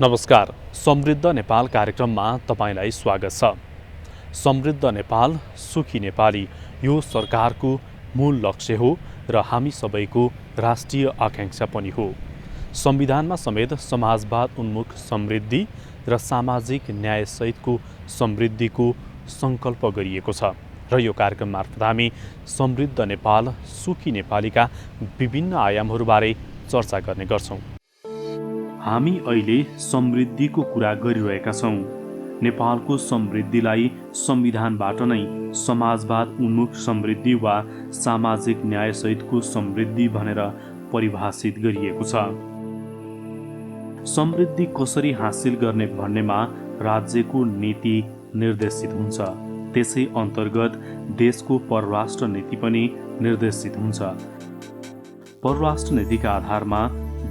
नमस्कार, समृद्ध नेपाल कार्यक्रममा तपाईलाई स्वागत छ। समृद्ध नेपाल, सुखी नेपाली यो सरकारको मूल लक्ष्य हो र हामी सबैको राष्ट्रिय आकांक्षा पनि हो। संविधानमा समेत समाजवाद उन्मुख समृद्धि र सामाजिक न्यायसहितको समृद्धिको सङ्कल्प गरिएको छ र यो कार्यक्रम मार्फत हामी समृद्ध नेपाल, सुखी नेपालीका विभिन्न आयामहरूबारे चर्चा गर्ने गर्छौँ। हामी अहिले समृद्धिको कुरा गरिरहेका छौँ। नेपालको समृद्धिलाई संविधानबाट नै समाजवाद उन्मुख समृद्धि वा सामाजिक न्यायसहितको समृद्धि भनेर परिभाषित गरिएको छ। समृद्धि कसरी हासिल गर्ने भन्नेमा राज्यको नीति निर्देशित हुन्छ। त्यसै अन्तर्गत देशको परराष्ट्र नीति पनि निर्देशित हुन्छ। परराष्ट्र नीतिका आधारमा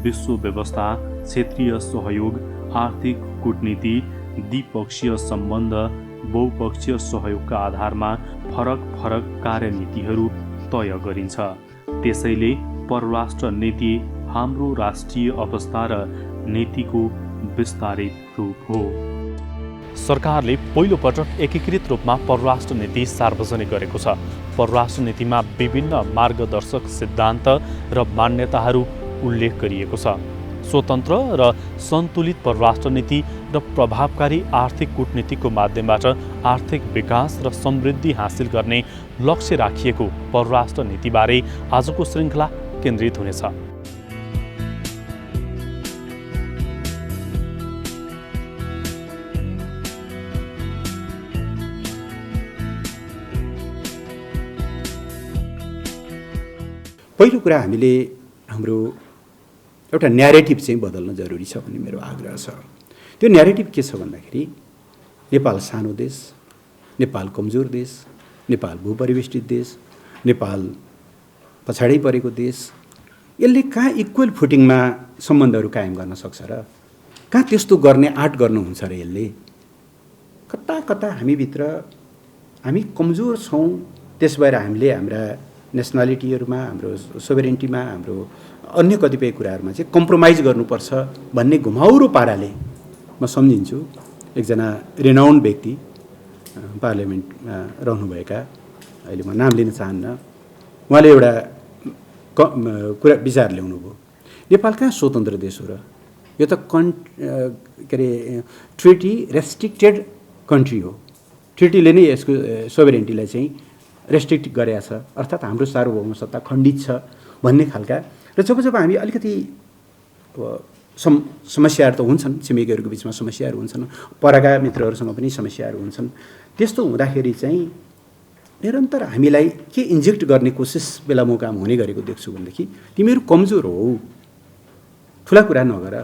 विश्व व्यवस्था, क्षेत्रीय सहयोग, आर्थिक कूटनीति, द्विपक्षीय सम्बन्ध, बहुपक्षीय सहयोगका आधारमा फरक फरक कार्यनीतिहरू तय गरिन्छ। त्यसैले परराष्ट्र नीति हाम्रो राष्ट्रिय अवस्था र नीतिको विस्तारित रूप हो। सरकारले पहिलो पटक एकीकृत रूपमा परराष्ट्र नीति सार्वजनिक गरेको छ। परराष्ट्र नीतिमा विभिन्न मार्गदर्शक सिद्धान्त र मान्यताहरू उल्लेख गरिएको छ। स्वतन्त्र र सन्तुलित परराष्ट्र नीति र प्रभावकारी आर्थिक कूटनीतिको माध्यमबाट आर्थिक विकास र समृद्धि हासिल गर्ने लक्ष्य राखिएको परराष्ट्र नीतिबारे आजको श्रृङ्खला केन्द्रित हुनेछ। पहिलो कुरा हामीले हाम्रो एउटा न्यारेटिभ चाहिँ बदल्न जरुरी छ भन्ने मेरो आग्रह छ। त्यो न्यारेटिभ के छ भन्दाखेरि नेपाल सानो देश, नेपाल कमजोर देश, नेपाल भूपरिवेष्टित देश, नेपाल पछाडि परेको देश, यसले कहाँ इक्वल फुटिङमा सम्बन्धहरू कायम गर्न सक्छ र कहाँ त्यस्तो गर्ने आँट गर्नुहुन्छ र यसले कता कता हामीभित्र हामी कमजोर छौँ। त्यस भएर हामीले हाम्रा नेसनालिटीहरूमा, हाम्रो सोभरेन्टीमा, हाम्रो अन्य कतिपय कुराहरूमा चाहिँ कम्प्रोमाइज गर्नुपर्छ भन्ने घुमाउरो पाराले म सम्झिन्छु। एकजना रेनाउन्ड व्यक्ति पार्लियामेन्टमा रहनुभएका, अहिले म नाम लिन चाहन्न, उहाँले एउटा कुरा विचार ल्याउनुभयो। नेपाल कहाँ स्वतन्त्र देश हो र? यो त के अरे ट्रिटी रेस्ट्रिक्टेड कन्ट्री हो। ट्रिटीले नै यसको सोभरेन्टीलाई चाहिँ रेस्ट्रिक्ट गरेका छ, अर्थात् हाम्रो सार्वभौम सत्ता खण्डित छ भन्ने खालका। र जब हामी अलिकति समस्याहरू त हुन्छन्, छिमेकीहरूको बिचमा समस्याहरू हुन्छन्, परका मित्रहरूसँग पनि समस्याहरू हुन्छन्। त्यस्तो हुँदाखेरि चाहिँ निरन्तर हामीलाई के इन्जेक्ट गर्ने कोसिस बेला मौकामा हुने गरेको देख्छु भनेदेखि तिमीहरू कमजोर हो, ठुला कुरा नगर।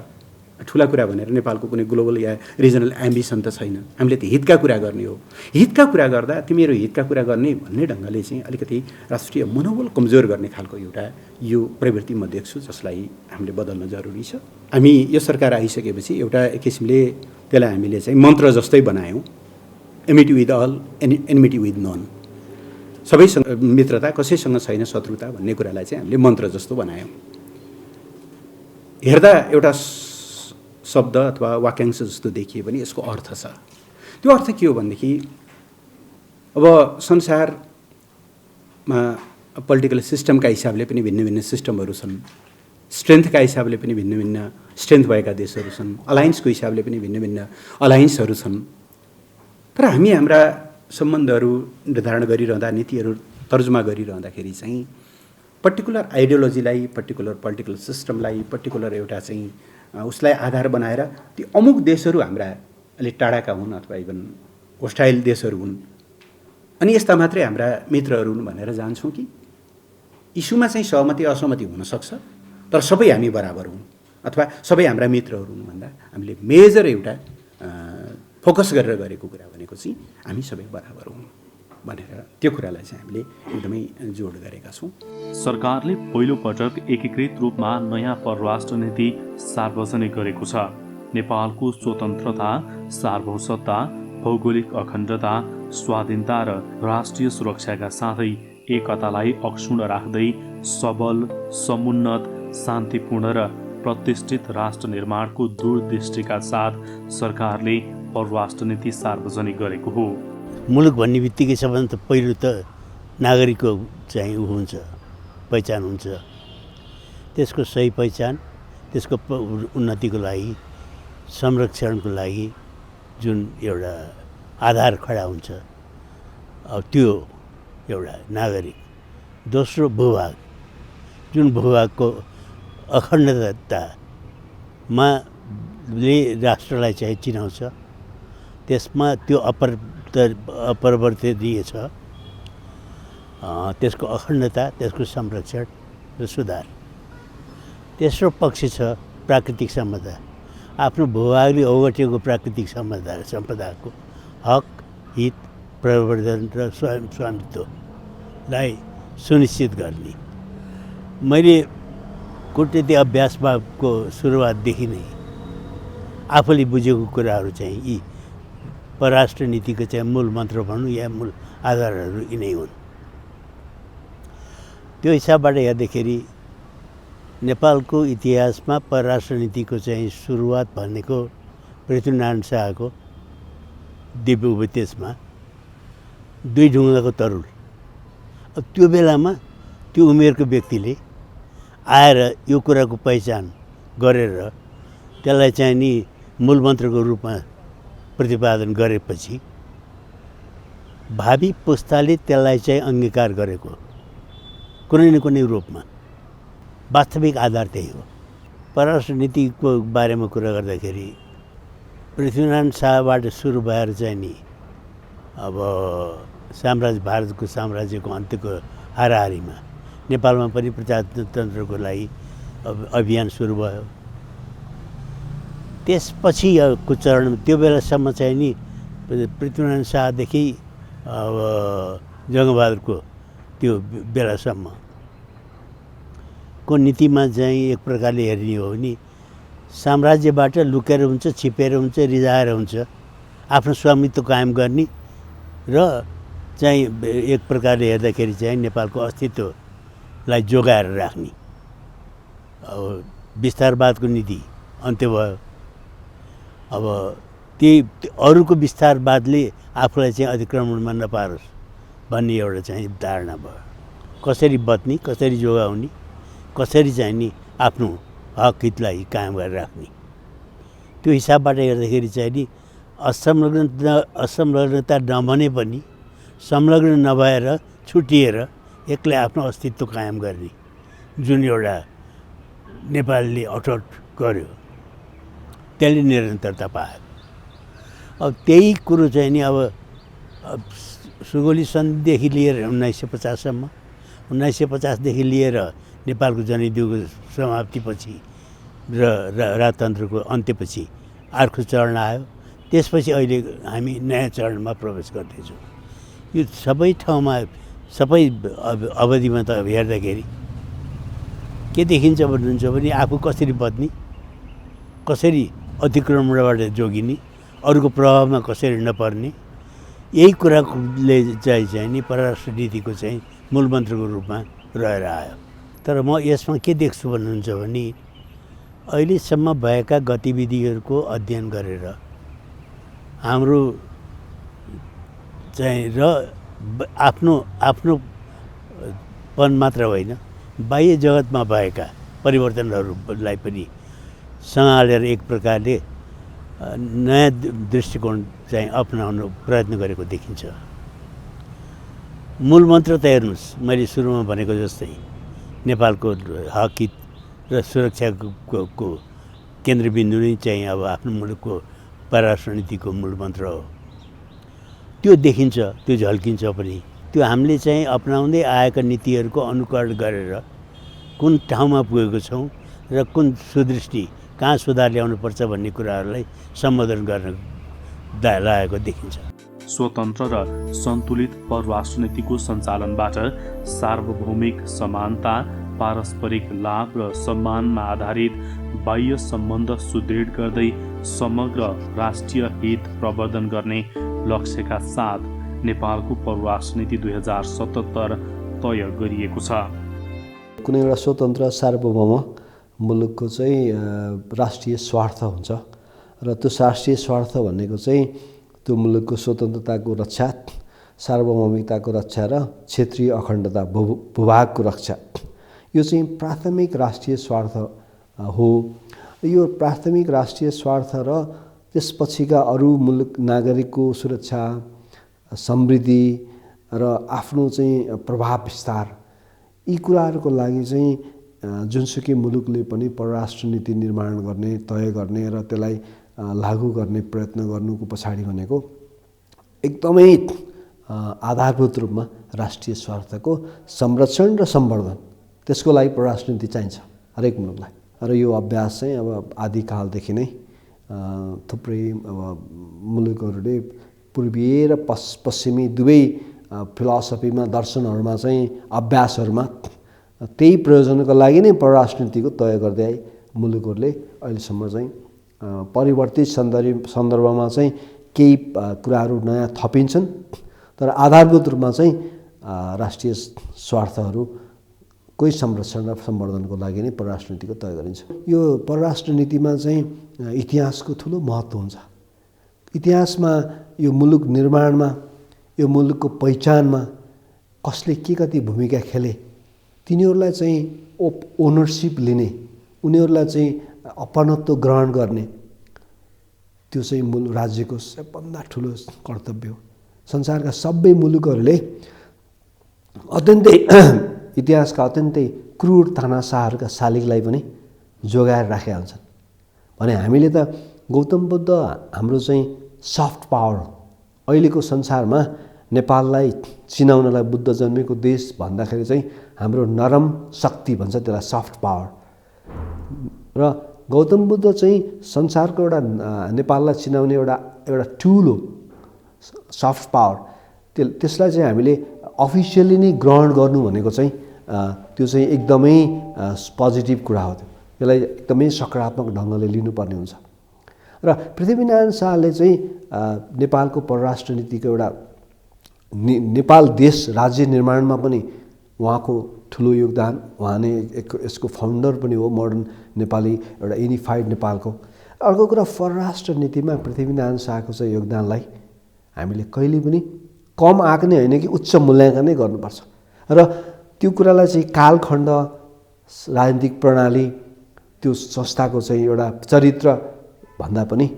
ठुला कुरा भनेर नेपालको कुनै ग्लोबल या रिजनल एम्बिसन त छैन। हामीले त हितका कुरा गर्ने हो। हितका कुरा गर्दा तिमीहरू हितका कुरा गर्ने भन्ने ढङ्गले चाहिँ अलिकति राष्ट्रिय मनोबल कमजोर गर्ने खालको एउटा यो प्रवृत्ति म देख्छु, जसलाई हामीले बदल्न जरुरी छ। हामी यो सरकार आइसकेपछि एउटा एक किसिमले त्यसलाई हामीले चाहिँ मन्त्र जस्तै बनायौँ। Amity with all, enmity with none. सबैसँग मित्रता, कसैसँग छैन शत्रुता भन्ने कुरालाई चाहिँ हामीले मन्त्र जस्तो बनायौँ। हेर्दा एउटा शब्द अथवा वाक्यांश जस्तो देखिए पनि यसको अर्थ छ। त्यो अर्थ के हो भनेदेखि अब संसारमा पोलिटिकल सिस्टमका हिसाबले पनि भिन्न भिन्न सिस्टमहरू छन्, स्ट्रेन्थका हिसाबले पनि भिन्न भिन्न स्ट्रेन्थ भएका देशहरू छन्, अलायन्सको हिसाबले पनि भिन्न भिन्न अलायन्सहरू छन्। तर हामी हाम्रा सम्बन्धहरू निर्धारण गरिरहँदा, नीतिहरू तर्जुमा गरिरहँदाखेरि चाहिँ पर्टिकुलर आइडियोलोजीलाई, पर्टिकुलर पोलिटिकल सिस्टमलाई, पर्टिकुलर एउटा चाहिँ उसलाई आधार बनाएर ती अमुक देशहरू हाम्रा अलिक टाढाका हुन् अथवा इभन होस्टाइल देशहरू हुन् अनि यस्ता मात्रै हाम्रा मित्रहरू हुन् भनेर जान्छौँ कि इस्युमा चाहिँ सहमति असहमति हुनसक्छ, तर सबै हामी बराबर हुन् अथवा सबै हाम्रा मित्रहरू हुन् भन्दा हामीले मेजर एउटा फोकस गरेर गरेको कुरा भनेको चाहिँ हामी सबै बराबर हुन् भनेर त्यो कुरालाई चाहिँ हामीले एकदमै जोड गरेका छौँ। सरकारले पहिलो पटक एकीकृत रूपमा नयाँ परराष्ट्र नीति सार्वजनिक गरेको छ। नेपालको स्वतन्त्रता, सार्वभौमसत्ता, भौगोलिक अखण्डता, स्वाधीनता र राष्ट्रिय सुरक्षाका साथै एकतालाई अक्षुण्ण राख्दै सबल, समुन्नत, शान्तिपूर्ण र प्रतिष्ठित राष्ट्र निर्माणको दूरदृष्टिका साथ सरकारले परराष्ट्र नीति सार्वजनिक गरेको हो। मुलुक भन्ने बित्तिकै सबभन्दा पहिलो त नागरिकको चाहिँ ऊ हुन्छ, पहिचान हुन्छ। त्यसको सही पहिचान, त्यसको उन्नतिको लागि, संरक्षणको लागि जुन एउटा आधार खडा हुन्छ, अब त्यो एउटा नागरिक। दोस्रो भूभाग, जुन भूभागको अखण्डतामा राष्ट्रलाई चाहिँ चिनाउँछ, त्यसमा त्यो अपरिवर्तनीय छ, त्यसको अखण्डता, त्यसको संरक्षण र सुधार। तेस्रो पक्ष छ प्राकृतिक सम्पदा, आफ्नो भूभागले ओगटेको प्राकृतिक सम्पदाको हक, हित, प्रवर्धन र स्वामित्वलाई सुनिश्चित गर्ने। मैले कूटनीति अभ्यासको सुरुवातदेखि नै आफूले बुझेको कुराहरू चाहिँ यी परराष्ट्र नीतिको चाहिँ मूल मन्त्र भनौँ या मूल आधारहरू यिनै हुन्। त्यो हिसाबबाट हेर्दाखेरि नेपालको इतिहासमा परराष्ट्र नीतिको चाहिँ सुरुवात भनेको पृथ्वीनारायण शाहको दिव्य उपदेशमा दुई ढुङ्गाको तरुल। अब त्यो बेलामा त्यो उमेरको व्यक्तिले आएर यो कुराको पहिचान गरेर त्यसलाई चाहिँ नि मूल मन्त्रको रूपमा प्रतिपादन गरेपछि भावी पुस्ताले त्यसलाई चाहिँ अंगीकार गरेको कुनै न कुनै रूपमा वास्तविक आधार त्यही हो। परराष्ट्र नीतिको बारेमा कुरा गर्दाखेरि पृथ्वीनारायण शाहबाट सुरु भएर चाहिँ नि अब भारतको साम्राज्यको अन्त्यको हाराहारीमा नेपालमा पनि प्रजातन्त्रको लागि अभियान सुरु भयो। त्यसपछि को चरण त्यो बेलासम्म चाहिँ नि पृथ्वीनारायण शाहदेखि अब जङ्गबहादुरको त्यो बेलासम्म को नीतिमा चाहिँ एक प्रकारले हेर्ने हो भने साम्राज्यबाट लुकेर हुन्छ, छिपेर हुन्छ, रिजाएर हुन्छ, आफ्नो स्वामित्व कायम गर्ने र चाहिँ एक प्रकारले हेर्दाखेरि चाहिँ नेपालको अस्तित्वलाई जोगाएर राख्ने। अब विस्तारवादको नीति अन्त्य भयो। अब त्यही अरूको विस्तारवादले आफूलाई चाहिँ अतिक्रमणमा नपारोस् भन्ने एउटा चाहिँ धारणा भयो। कसरी बच्ने, कसरी जोगाउने, कसरी चाहिँ नि आफ्नो हक हितलाई कायम गरेर राख्ने। त्यो हिसाबबाट हेर्दाखेरि चाहिँ नि असंलग्नता नभने पनि संलग्न नभएर छुटिएर एक्लै आफ्नो अस्तित्व कायम गर्ने जुन एउटा नेपालले अठोट गर्यो त्यसले निरन्तरता पायो। अब त्यही कुरो चाहिँ नि अब सुगौली सन्धिदेखि लिएर 1950सम्म, 1950देखि लिएर नेपालको जनयुद्धको समाप्तिपछि र राजतन्त्रको अन्त्यपछि अर्को चरण आयो। त्यसपछि अहिले हामी नयाँ चरणमा प्रवेश गर्दैछौँ। यो सबै ठाउँमा सबै अवधिमा त हेर्दाखेरि के देखिन्छ भन्नुहुन्छ भने आफू कसरी बच्ने, कसरी अतिक्रमणबाट जोगिने, अरूको प्रभावमा कसरी नपर्ने, यही कुराले चाहिँ नि परराष्ट्र नीतिको चाहिँ मूलमन्त्रको रूपमा रहेर आयो। तर म यसमा के देख्छु भन्नुहुन्छ भने अहिलेसम्म भएका गतिविधिहरूको अध्ययन गरेर हाम्रो चाहिँ र आफ्नोपन मात्र होइन बाह्य जगतमा भएका परिवर्तनहरूलाई पनि सँगालेर एक प्रकारले नयाँ दृष्टिकोण चाहिँ अपनाउन प्रयत्न गरेको देखिन्छ। मूल मन्त्र त हेर्नुहोस्, मैले सुरुमा भनेको जस्तै नेपालको हक हित र सुरक्षाको केन्द्रबिन्दु नै चाहिँ अब आफ्नो मुलुकको परराष्ट्र नीतिको मूल मन्त्र हो। त्यो देखिन्छ, त्यो झल्किन्छ पनि। त्यो हामीले चाहिँ अपनाउँदै आएका नीतिहरूको अनुकरण गरेर कुन ठाउँमा पुगेको छौँ र कुन सुदृष्टि कहाँ सुधार ल्याउनुपर्छ भन्ने कुराहरूलाई सम्बोधन गर्न लागेको देखिन्छ। स्वतन्त्र र सन्तुलित परराष्ट्र नीतिको सञ्चालनबाट सार्वभौमिक समानता, पारस्परिक लाभ र सम्मानमा आधारित बाह्य सम्बन्ध सुदृढ गर्दै समग्र राष्ट्रिय हित प्रवर्धन गर्ने लक्ष्यका साथ नेपालको परराष्ट्र नीति 2077 तय गरिएको छ। कुनै एउटा स्वतन्त्र सार्वभौम मुलुकको चाहिँ राष्ट्रिय स्वार्थ हुन्छ र त्यो राष्ट्रिय स्वार्थ भनेको चाहिँ त्यो मुलुकको स्वतन्त्रताको रक्षा, सार्वभौमिकताको रक्षा र क्षेत्रीय अखण्डता भूभागको रक्षा, यो चाहिँ प्राथमिक राष्ट्रिय स्वार्थ हो। यो प्राथमिक राष्ट्रिय स्वार्थ र त्यसपछिका अरू मुलुक नागरिकको सुरक्षा, समृद्धि र आफ्नो चाहिँ प्रभाव विस्तार, यी कुराहरूको लागि चाहिँ जुनसुकै मुलुकले पनि परराष्ट्र नीति निर्माण गर्ने, तय गर्ने र त्यसलाई लागू गर्ने प्रयत्न गर्नुको पछाडि भनेको एकदमै आधारभूत रूपमा राष्ट्रिय स्वार्थको संरक्षण र सम्वर्धन, त्यसको लागि परराष्ट्र नीति चाहिन्छ हरेक मुलुकलाई। र यो अभ्यास चाहिँ अब आदिकालदेखि नै थुप्रै अब मुलुकहरूले पूर्वीय र पश्चिमी दुवै फिलोसफीमा, दर्शनहरूमा चाहिँ अभ्यासहरूमा त्यही प्रयोजनको लागि नै परराष्ट्र नीतिको तय गर्दै आए मुलुकहरूले। अहिलेसम्म चाहिँ परिवर्तित सन्दर्भमा चाहिँ केही कुराहरू नयाँ थपिन्छन्, तर आधारभूत रूपमा चाहिँ राष्ट्रिय स्वार्थहरूकै संरक्षण र सम्वर्धनको लागि नै परराष्ट्र नीतिको तय गरिन्छ। यो परराष्ट्र नीतिमा चाहिँ इतिहासको ठुलो महत्त्व हुन्छ। इतिहासमा यो मुलुक निर्माणमा, यो मुलुकको पहिचानमा कसले के कति भूमिका खेले, तिनीहरूलाई चाहिँ ओनरसिप लिने, उनीहरूलाई चाहिँ अपनत्व ग्रहण गर्ने, त्यो चाहिँ मुलुक राज्यको सबभन्दा ठुलो कर्तव्य हो। संसारका सबै मुलुकहरूले अत्यन्तै इतिहासका अत्यन्तै क्रूर तानाशाहहरूका शालिगलाई पनि जोगाएर राखेका हुन्छन् भने हामीले त गौतम बुद्ध हाम्रो चाहिँ सफ्ट पावर, अहिलेको संसारमा नेपाललाई चिनाउनलाई बुद्ध जन्मेको देश भन्दाखेरि चाहिँ हाम्रो नरम शक्ति भन्छ, त्यसलाई सफ्ट पावर। र गौतम बुद्ध चाहिँ संसारको एउटा नेपाललाई चिनाउने एउटा टुल हो, सफ्ट पावर। त्यसलाई चाहिँ हामीले अफिसियली नै ग्रहण गर्नु भनेको चाहिँ त्यो चाहिँ एकदमै पोजिटिभ कुरा हो। त्यसलाई एकदमै सकारात्मक ढङ्गले लिनुपर्ने हुन्छ। र पृथ्वीनारायण शाहले चाहिँ नेपालको परराष्ट्र नीतिको एउटा नेपाल देश राज्य निर्माणमा पनि उहाँको ठुलो योगदान, उहाँ नै यसको फाउन्डर पनि हो मोडर्न नेपाली एउटा युनिफाइड नेपालको। अर्को कुरा परराष्ट्र नीतिमा पृथ्वीनारायण शाहको चाहिँ योगदानलाई हामीले कहिले पनि कम आँक्ने होइन कि उच्च मूल्याङ्कनै गर्नुपर्छ। र त्यो कुरालाई चाहिँ कालखण्ड, राजनीतिक प्रणाली, त्यो संस्थाको चाहिँ एउटा चरित्र भन्दा पनि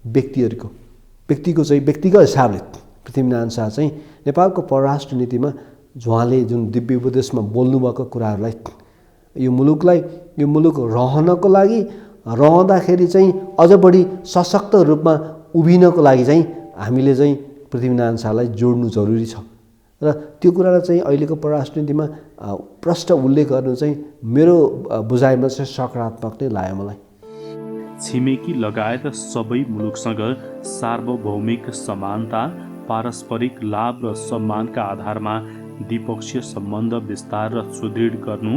व्यक्तिको चाहिँ व्यक्तिगत हिसाबले पृथ्वीनारायण शाह चाहिँ नेपालको परराष्ट्र नीतिमा उहाँले जुन दिव्य उपदेशमा बोल्नुभएको कुराहरूलाई यो मुलुक रहनको लागि, रहँदाखेरि चाहिँ अझ बढी सशक्त रूपमा उभिनको लागि चाहिँ हामीले चाहिँ पृथ्वीनारायण शाहलाई जोड्नु जरुरी छ। र त्यो कुरालाई चाहिँ अहिलेको परराष्ट्र नीतिमा प्रष्ट उल्लेख गर्नु चाहिँ मेरो बुझाइमा चाहिँ सकारात्मक नै लाग्यो मलाई। छिमेकी लगायत सबै मुलुकसँग सार्वभौमिक समानता, पारस्परिक लाभ र सम्मानका आधारमा द्विपक्षीय सम्बन्ध विस्तार र सुदृढ गर्नु,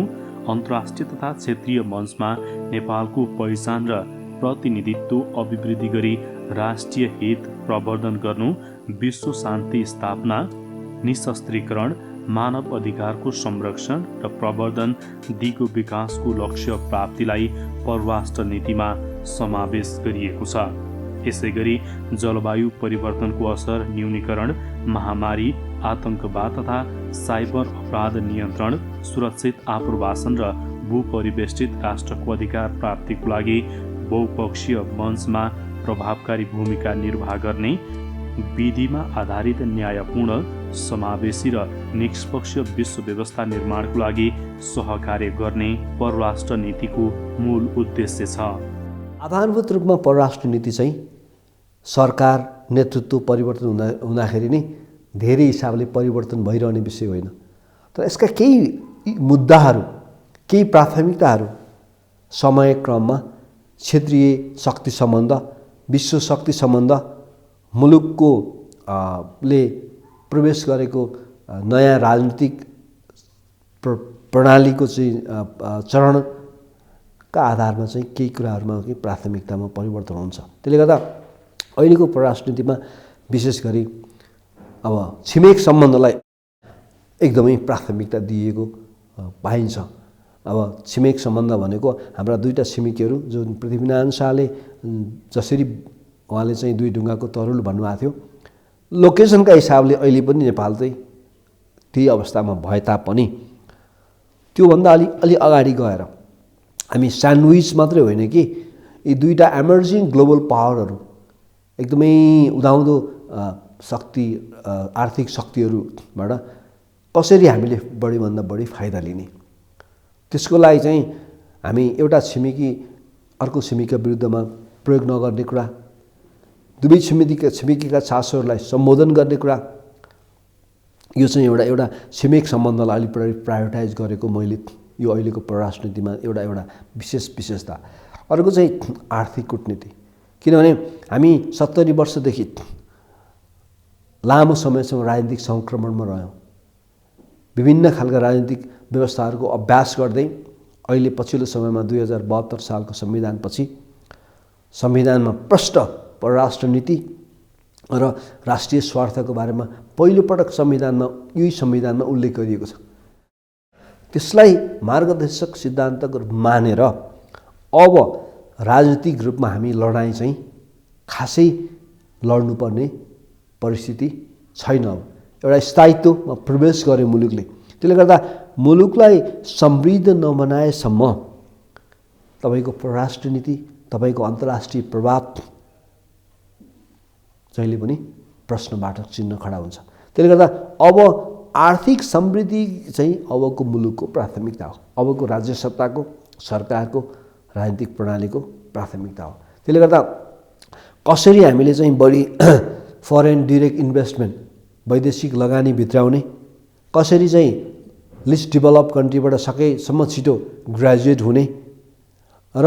अन्तर्राष्ट्रिय तथा क्षेत्रीय मञ्चमा नेपालको पहिचान र प्रतिनिधित्व अभिवृद्धि गरी राष्ट्रिय हित प्रवर्धन गर्नु, विश्व शान्ति स्थापना, निशस्त्रीकरण, मानव अधिकारको संरक्षण र प्रवर्धन दिगो विकासको लक्ष्य प्राप्तिलाई परराष्ट्र नीतिमा समावेश गरिएको छ। यसैगरी जलवायु परिवर्तनको असर न्यूनीकरण, महामारी, आतंकवाद तथा साइबर अपराध नियन्त्रण, सुरक्षित आप्रवासन र भूपरिवेष्टित राष्ट्रको अधिकार प्राप्तिको लागि बहुपक्षीय मञ्चमा प्रभावकारी भूमिका निर्वाह गर्ने, विधिमा आधारित न्यायपूर्ण, समावेशी र निष्पक्ष विश्व व्यवस्था निर्माणको लागि सहकार्य गर्ने परराष्ट्र नीतिको मूल उद्देश्य छ। आधारभूत रूपमा परराष्ट्र नीति चाहिँ सरकार नेतृत्व परिवर्तन हुँदाखेरि नै धेरै हिसाबले परिवर्तन भइरहने विषय होइन, तर यसका केही मुद्दाहरू, केही प्राथमिकताहरू समयक्रममा क्षेत्रीय शक्ति सम्बन्ध, विश्व शक्ति सम्बन्ध, मुलुकको ले प्रवेश गरेको नयाँ राजनीतिक प्रणालीको चाहिँ चरणका आधारमा चाहिँ केही कुराहरूमा प्राथमिकतामा परिवर्तन हुन्छ। त्यसले गर्दा अहिलेको परराष्ट्र नीतिमा विशेष गरी अब छिमेक सम्बन्धलाई एकदमै प्राथमिकता दिएको पाइन्छ। अब छिमेक सम्बन्ध भनेको हाम्रा दुईटा छिमेकीहरू जुन पृथ्वीनारायण शाहले जसरी उहाँले चाहिँ दुई ढुङ्गाको तरुल भन्नुभएको थियो, लोकेसनका हिसाबले अहिले पनि नेपाल चाहिँ त्यही अवस्थामा भए तापनि त्योभन्दा अलि अगाडि गएर हामी स्यान्डविच मात्रै होइन कि यी दुईटा एमर्जिङ ग्लोबल पावरहरू एकदमै उदाउँदो शक्ति आर्थिक शक्तिहरूबाट कसरी हामीले बढीभन्दा बढी फाइदा लिने, त्यसको लागि चाहिँ हामी एउटा छिमेकी अर्को छिमेकीका विरुद्धमा प्रयोग नगर्ने कुरा, दुवै छिमेकीका चासोहरूलाई सम्बोधन गर्ने कुरा, यो चाहिँ एउटा छिमेक सम्बन्धलाई अलिक बढी प्रायोरिटाइज गरेको मैले यो अहिलेको परराष्ट्र नीतिमा एउटा विशेषता। अर्को चाहिँ आर्थिक कूटनीति, किनभने हामी 70 वर्षदेखि लामो समयसम्म राजनीतिक सङ्क्रमणमा रह्यौँ। विभिन्न खालका राजनीतिक व्यवस्थाहरूको अभ्यास गर्दै अहिले पछिल्लो समयमा 2072 सालको संविधानपछि संविधानमा प्रष्ट परराष्ट्र नीति र राष्ट्रिय स्वार्थको बारेमा पहिलोपटक यही संविधानमा उल्लेख गरिएको छ। त्यसलाई मार्गदर्शक सिद्धान्तको मानेर अब राजनीतिक रूपमा हामी लडाइँ चाहिँ खासै लड्नुपर्ने परिस्थिति छैन। अब एउटा स्थायित्वमा प्रवेश गरे मुलुकले, त्यसले गर्दा मुलुकलाई समृद्ध नबनाएसम्म तपाईँको परराष्ट्र नीति, तपाईँको अन्तर्राष्ट्रिय प्रभाव जहिले पनि प्रश्नवाचक चिन्ह खडा हुन्छ। त्यसले गर्दा अब आर्थिक समृद्धि चाहिँ अबको मुलुकको प्राथमिकता हो, अबको राज्य सत्ताको सरकारको राजनीतिक प्रणालीको प्राथमिकता हो। त्यसले गर्दा कसरी हामीले चाहिँ बढी फरेन डिरेक्ट इन्भेस्टमेन्ट वैदेशिक लगानी भित्राउने, कसरी चाहिँ लिस्ट डेभलप कन्ट्रीबाट सकेसम्म छिटो ग्रेजुएट हुने र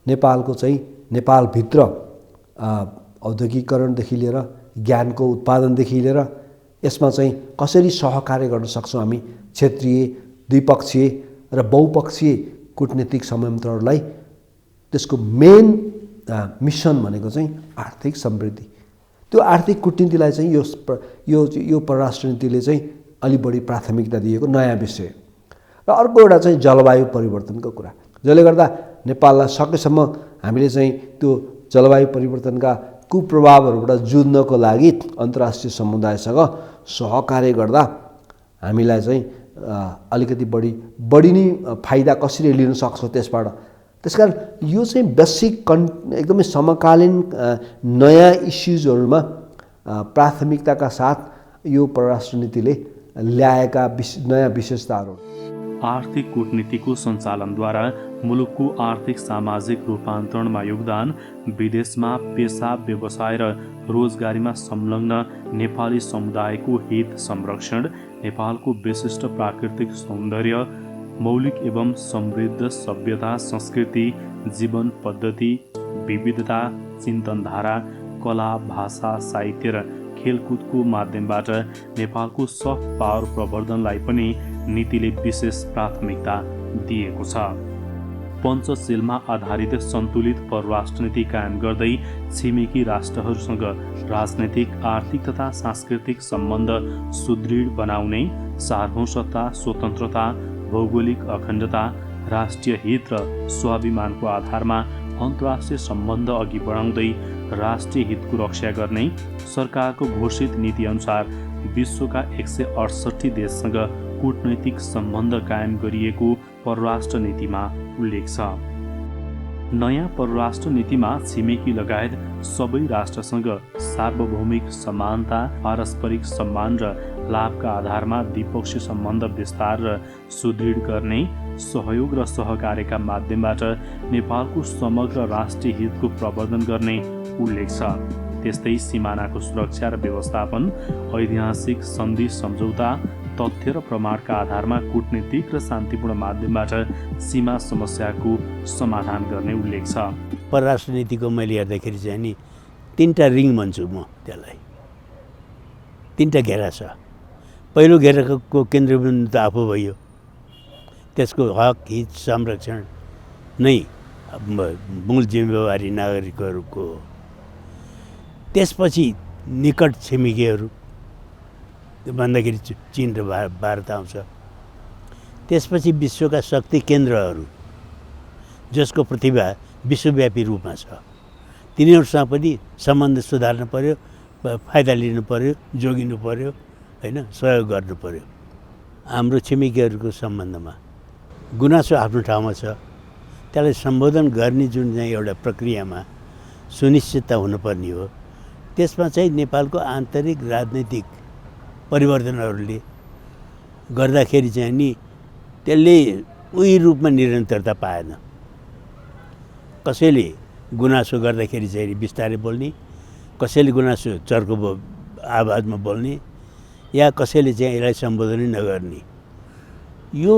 नेपालको चाहिँ नेपालभित्र औद्योगिकरणदेखि लिएर ज्ञानको उत्पादनदेखि लिएर यसमा चाहिँ कसरी सहकार्य गर्न सक्छौँ हामी क्षेत्रीय, द्विपक्षीय र बहुपक्षीय कूटनीतिक संयन्त्रहरूलाई, त्यसको मेन मिसन भनेको चाहिँ आर्थिक समृद्धि। त्यो आर्थिक कूटनीतिलाई चाहिँ यो परराष्ट्र नीतिले चाहिँ अलि बढी प्राथमिकता दिएको नयाँ विषय। र अर्को एउटा चाहिँ जलवायु परिवर्तनको कुरा, जसले गर्दा नेपाललाई सकेसम्म हामीले चाहिँ त्यो जलवायु परिवर्तनका कुप्रभावहरूबाट जुझ्नको लागि अन्तर्राष्ट्रिय समुदायसँग सहकार्य गर्दा हामीलाई चाहिँ अलिकति बढी नै फाइदा कसरी लिन सक्छौँ त्यसबाट। त्यसकारण यो चाहिँ बेसिक एकदमै समकालीन नयाँ इस्युजहरूमा प्राथमिकताका साथ यो परराष्ट्र नीतिले ल्याएका नयाँ विशेषताहरू। आर्थिक कूटनीतिको सञ्चालनद्वारा मुलुकको आर्थिक सामाजिक रूपान्तरणमा योगदान, विदेशमा पेसा व्यवसाय र रोजगारीमा संलग्न नेपाली समुदायको हित संरक्षण, नेपालको विशिष्ट प्राकृतिक सौन्दर्य, मौलिक एवं समृद्ध सभ्यता संस्कृति, जीवन पद्धति, विविधता, चिन्तनधारा, कला, भाषा, साहित्य र खेलकुदको माध्यमबाट नेपालको सफ्ट पावर प्रवर्धनलाई पनि नीतिले विशेष प्राथमिकता दिएको छ। पञ्चशीलमा आधारित सन्तुलित परराष्ट्र नीति कायम गर्दै छिमेकी राष्ट्रहरूसँग राजनैतिक, आर्थिक तथा सांस्कृतिक सम्बन्ध सुदृढ बनाउने, सार्वभौमसत्ता, स्वतन्त्रता, भौगोलिक अखण्डता, राष्ट्रिय हित र स्वाभिमानको आधारमा अन्तर्राष्ट्रिय सम्बन्ध अघि बढाउँदै राष्ट्रिय हितको रक्षा गर्ने सरकारको घोषित नीतिअनुसार विश्वका 168 देशसँग कूटनैतिक सम्बन्ध कायम गरिएको परराष्ट्र नीतिमा उल्लेख छ। नयाँ परराष्ट्र नीतिमा छिमेकी लगायत सबै राष्ट्रसँग सार्वभौमिक समानता, पारस्परिक सम्मान र लाभका आधारमा द्विपक्षीय सम्बन्ध विस्तार र सुदृढ गर्ने, सहयोग र सहकार्यका माध्यमबाट नेपालको समग्र राष्ट्रिय हितको प्रवर्धन गर्ने उल्लेख छ। त्यस्तै सिमानाको सुरक्षा र व्यवस्थापन, ऐतिहासिक सन्धि सम्झौता, तथ्य र प्रमाणका आधारमा कूटनीतिक र शान्तिपूर्ण माध्यमबाट सीमा समस्याको समाधान गर्ने उल्लेख छ। परराष्ट्र नीतिको मैले हेर्दाखेरि चाहिँ नि 3टा रिङ भन्छु म त्यसलाई। 3टा घेरा छ। पहिलो घेराको केन्द्रबिन्दु त आफू भयो, त्यसको हक हित संरक्षण नै मूल जिम्मेवारी नागरिकहरूको हो। त्यसपछि निकट छिमेकीहरू भन्दाखेरि चीन र भारत आउँछ। त्यसपछि विश्वका शक्ति केन्द्रहरू जसको प्रतिभा विश्वव्यापी रूपमा छ तिनीहरूसँग पनि सम्बन्ध सुधार्न पर्यो, फाइदा लिनु पर्यो, जोगिनु पर्यो, होइन, सहयोग गर्नु पर्यो। हाम्रो छिमेकीहरूको सम्बन्धमा गुनासो आफ्नो ठाउँमा छ, त्यसलाई सम्बोधन गर्ने जुन चाहिँ एउटा प्रक्रियामा सुनिश्चितता हुनुपर्ने हो, त्यसमा चाहिँ नेपालको आन्तरिक राजनैतिक परिवर्तनहरूले गर्दाखेरि चाहिँ नि त्यसले उही रूपमा निरन्तरता पाएन। कसैले गुनासो गर्दाखेरि चाहिँ बिस्तारै बोल्ने, कसैले गुनासो चर्को आवाजमा बोल्ने, या कसैले चाहिँ यसलाई सम्बोधनै नगर्ने। यो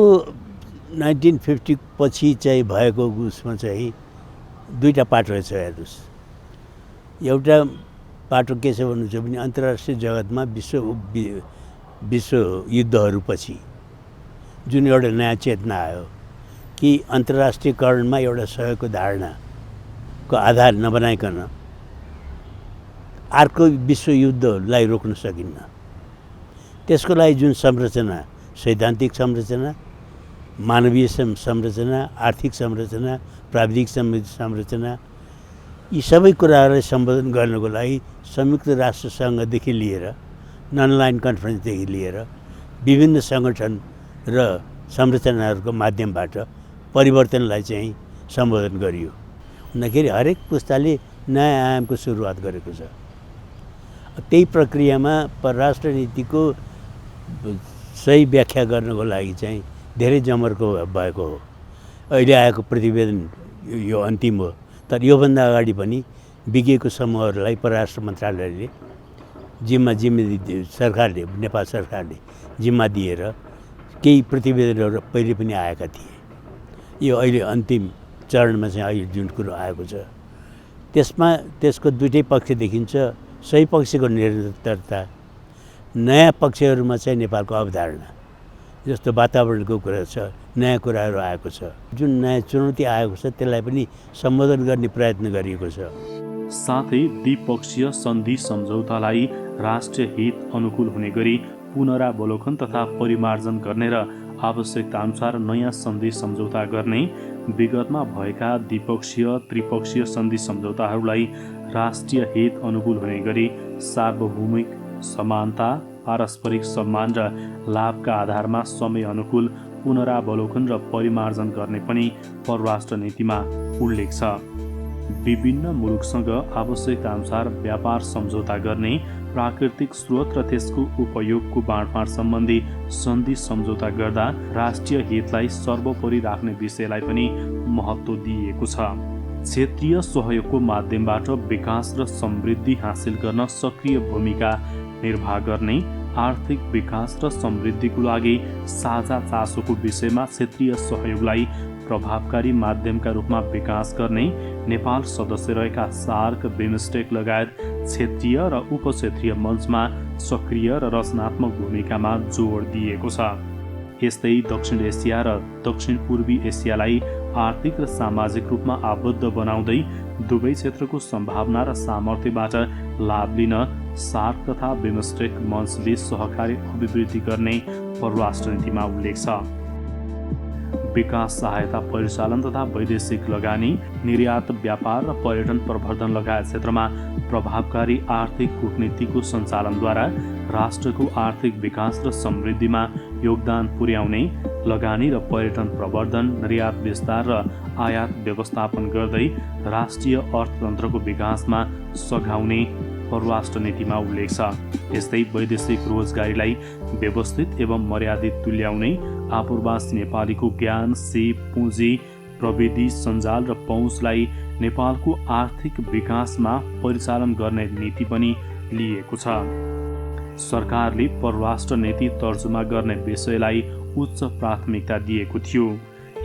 1950 पछि चाहिँ भएको उसमा चाहिँ दुईवटा पाटो रहेछ हेर्नुहोस्। एउटा पाटो के छ भन्नुहुन्छ भने अन्तर्राष्ट्रिय जगतमा विश्व युद्धहरूपछि जुन एउटा नयाँ चेतना आयो कि अन्तर्राष्ट्रियकरणमा एउटा सहयोगको धारणाको आधार नबनाइकन अर्को विश्वयुद्धलाई रोक्न सकिन्न। त्यसको लागि जुन संरचना, सैद्धान्तिक संरचना, मानवीय संरचना, आर्थिक संरचना, प्राविधिक संरचना, यी सबै कुराहरूलाई सम्बोधन गर्नको लागि संयुक्त राष्ट्र सङ्घदेखि लिएर ननलाइन कन्फरेन्सदेखि लिएर विभिन्न सङ्गठन र संरचनाहरूको माध्यमबाट परिवर्तनलाई चाहिँ सम्बोधन गरियो। हुँदाखेरि हरेक पुस्ताले नयाँ आयामको सुरुवात गरेको छ। त्यही प्रक्रियामा परराष्ट्र नीतिको सही व्याख्या गर्नको लागि चाहिँ धेरै जमर्को भएको हो। अहिले आएको प्रतिवेदन यो अन्तिम हो, तर योभन्दा अगाडि पनि विज्ञको समूहहरूलाई परराष्ट्र मन्त्रालयले जिम्मा सरकारले, नेपाल सरकारले जिम्मा दिएर केही प्रतिवेदनहरू पहिले पनि आएका थिए। यो अहिले अन्तिम चरणमा चाहिँ अहिले जुन कुरो आएको छ त्यसमा त्यसको दुईटै पक्ष देखिन्छ। सही पक्षको निरन्तरता, नयाँ पक्षहरूमा चाहिँ नेपालको अवधारणा, जस्तो वातावरणको कुरा छ, नयाँ कुराहरू आएको छ, जुन नयाँ चुनौती आएको छ त्यसलाई पनि सम्बोधन गर्ने प्रयत्न गरिएको छ। साथै द्विपक्षीय सन्धि सम्झौतालाई राष्ट्रिय हित अनुकूल हुने गरी पुनरावलोकन तथा परिमार्जन गर्ने र आवश्यकताअनुसार नयाँ सन्धि सम्झौता गर्ने, विगतमा भएका द्विपक्षीय त्रिपक्षीय सन्धि सम्झौताहरूलाई राष्ट्रिय हित अनुकूल हुने गरी सार्वभौमिक समानता, पारस्परिक सम्मान र लाभका आधारमा समय अनुकूल पुनरावलोकन र परिमार्जन गर्ने पनि परराष्ट्र नीतिमा उल्लेख छ। विभिन्न मुलुकसँग आवश्यकताअनुसार व्यापार सम्झौता गर्ने, प्राकृतिक स्रोत र त्यसको उपयोगको बाँडफाँड सम्बन्धी सन्धि सम्झौता गर्दा राष्ट्रिय हितलाई सर्वोपरि राख्ने विषयलाई पनि महत्त्व दिइएको छ। क्षेत्रीय सहयोगको माध्यमबाट विकास र समृद्धि हासिल गर्न सक्रिय भूमिका निर्वाह गर्ने, आर्थिक विकास र समृद्धिको लागि साझा चासोको विषयमा क्षेत्रीय सहयोगलाई प्रभावकारी माध्यमका रूपमा विकास गर्ने, नेपाल सदस्य रहेका सार्क, बिमस्टेक लगायत क्षेत्रीय र उपक्षेत्रीय मञ्चमा सक्रिय र रचनात्मक भूमिकामा जोड दिएको छ। यस्तै दक्षिण एसिया र दक्षिण पूर्वी एसियालाई आर्थिक र सामाजिक रूपमा आबद्ध बनाउँदै दुवै क्षेत्रको सम्भावना र सामर्थ्यबाट लाभ लिन सार्क तथा बिमस्टेक मञ्चले सहकारी अभिवृद्धि गर्ने परराष्ट्र नीतिमा उल्लेख छ। विकास सहायता परिचालन तथा वैदेशिक लगानी, निर्यात, व्यापार र पर्यटन प्रवर्धन लगायत क्षेत्रमा प्रभावकारी आर्थिक कूटनीतिको सञ्चालनद्वारा राष्ट्रको आर्थिक विकास र समृद्धिमा योगदान पुर्याउने, लगानी र पर्यटन प्रवर्धन, निर्यात विस्तार र आयात व्यवस्थापन गर्दै राष्ट्रिय अर्थतन्त्रको विकासमा सघाउने परराष्ट्र नीतिमा उल्लेख छ। यस्तै वैदेशिक रोजगारीलाई व्यवस्थित एवं मर्यादित तुल्याउने, आप्रवासी नेपालीको ज्ञान, सिप, पुँजी, प्रविधि, सञ्जाल र पहुँचलाई नेपालको आर्थिक विकासमा परिचालन गर्ने नीति पनि लिएको छ। सरकारले परराष्ट्र नीति तर्जुमा गर्ने विषयलाई उच्च प्राथमिकता दिएको थियो।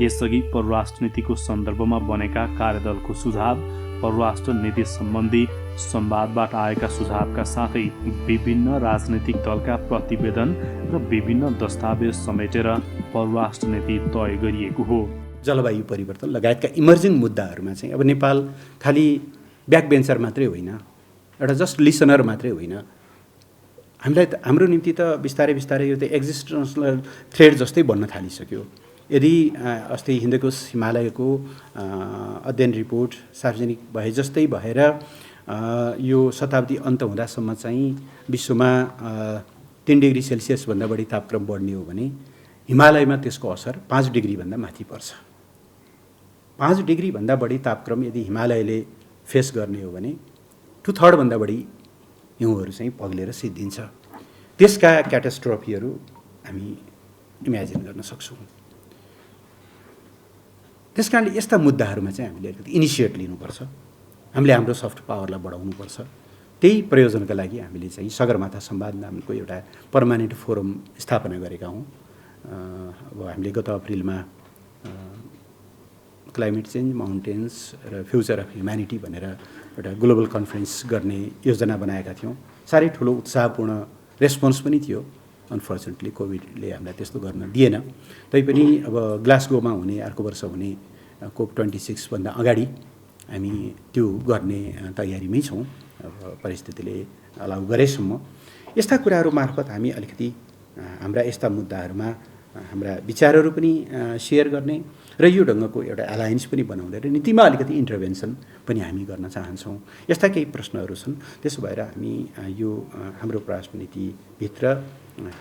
यसअघि परराष्ट्र नीतिको सन्दर्भमा बनेका कार्यदलको सुझाव, परराष्ट्र नीति सम्बन्धी संवादबाट आएका सुझावका साथै विभिन्न राजनीतिक दलका प्रतिवेदन र विभिन्न दस्तावेज समेटेर परराष्ट्र नीति तय गरिएको हो। जलवायु परिवर्तन लगायतका इमर्जिङ मुद्दाहरूमा चाहिँ अब नेपाल खालि ब्याक बेन्चर मात्रै होइन, एउटा जस्ट लिसनर मात्रै होइन, हाम्रो निम्ति त बिस्तारै बिस्तारै यो त एक्जिस्टेन्सनल थ्रेड जस्तै बन्न थालिसक्यो। यदि अस्ति हिन्दकोश हिमालयको अध्ययन रिपोर्ट सार्वजनिक भए जस्तै भएर यो शताब्दी अन्त हुँदासम्म चाहिँ विश्वमा 3 डिग्री सेल्सियसभन्दा बढी तापक्रम बढ्ने हो भने हिमालयमा त्यसको असर 5 डिग्रीभन्दा माथि पर्छ। 5 डिग्रीभन्दा बढी तापक्रम यदि हिमालयले फेस गर्ने हो भने 2/3 भन्दा बढी हिउँहरू चाहिँ पग्लेर सिद्धिन्छ। त्यसका क्याटास्ट्रोफीहरू हामी इमेजिन गर्न सक्छौँ। त्यस कारणले यस्ता मुद्दाहरूमा चाहिँ हामीले अलिकति इनिसिएट लिनुपर्छ। हामीले हाम्रो सफ्ट पावरलाई बढाउनुपर्छ। त्यही प्रयोजनका लागि हामीले चाहिँ सगरमाथा संवाद नामको एउटा पर्मानेन्ट फोरम स्थापना गरेका हौँ। अब हामीले गत अप्रिलमा क्लाइमेट चेन्ज, माउन्टेन्स र फ्युचर अफ ह्युम्यानिटी भनेर एउटा ग्लोबल कन्फरेन्स गर्ने योजना बनाएका थियौँ। साह्रै ठुलो उत्साहपूर्ण रेस्पोन्स पनि थियो। अनफर्चुनेटली कोभिडले हामीलाई त्यस्तो गर्न दिएन। तैपनि अब ग्लासगोमा हुने अर्को वर्ष हुने COP26 भन्दा अगाडि हामी त्यो गर्ने तयारीमै छौँ। अब परिस्थितिले अलाउ गरेसम्म यस्ता कुराहरू मार्फत हामी अलिकति हाम्रा यस्ता मुद्दाहरूमा हाम्रा विचारहरू पनि सेयर गर्ने र यो ढङ्गको एउटा एलायन्स पनि बनाउने र नीतिमा अलिकति इन्टरभेन्सन पनि हामी गर्न चाहन्छौँ। यस्ता केही प्रश्नहरू छन्। त्यसो भएर हामी यो हाम्रो परराष्ट्र नीतिभित्र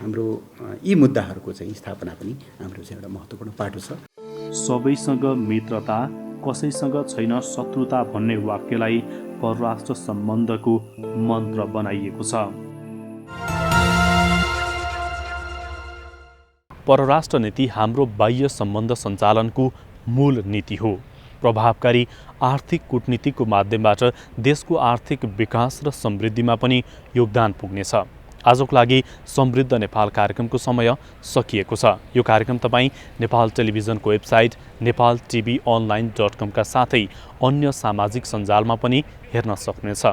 हाम्रो यी मुद्दाहरूको चाहिँ स्थापना पनि हाम्रो चाहिँ एउटा महत्त्वपूर्ण पाटो छ। सबैसँग मित्रता, कसैसँग छैन शत्रुता भन्ने वाक्यलाई परराष्ट्र सम्बन्धको मन्त्र बनाइएको छ। परराष्ट्र नीति हाम्रो बाह्य सम्बन्ध सञ्चालनको मूल नीति हो। प्रभावकारी आर्थिक कूटनीतिको माध्यमबाट देशको आर्थिक विकास र समृद्धिमा पनि योगदान पुग्नेछ। आजको लागि समृद्ध नेपाल कार्यक्रमको समय सकिएको छ। यो कार्यक्रम तपाईँ नेपाल टेलिभिजनको वेबसाइट nepaltvonline.com का साथै अन्य सामाजिक सञ्जालमा पनि हेर्न सक्नेछ।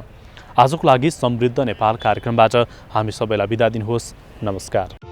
आजको लागि समृद्ध नेपाल कार्यक्रमबाट हामी सबैलाई बिदा दिनुहोस्। नमस्कार।